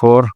4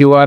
QR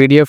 PDF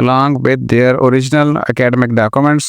along with their original academic documents۔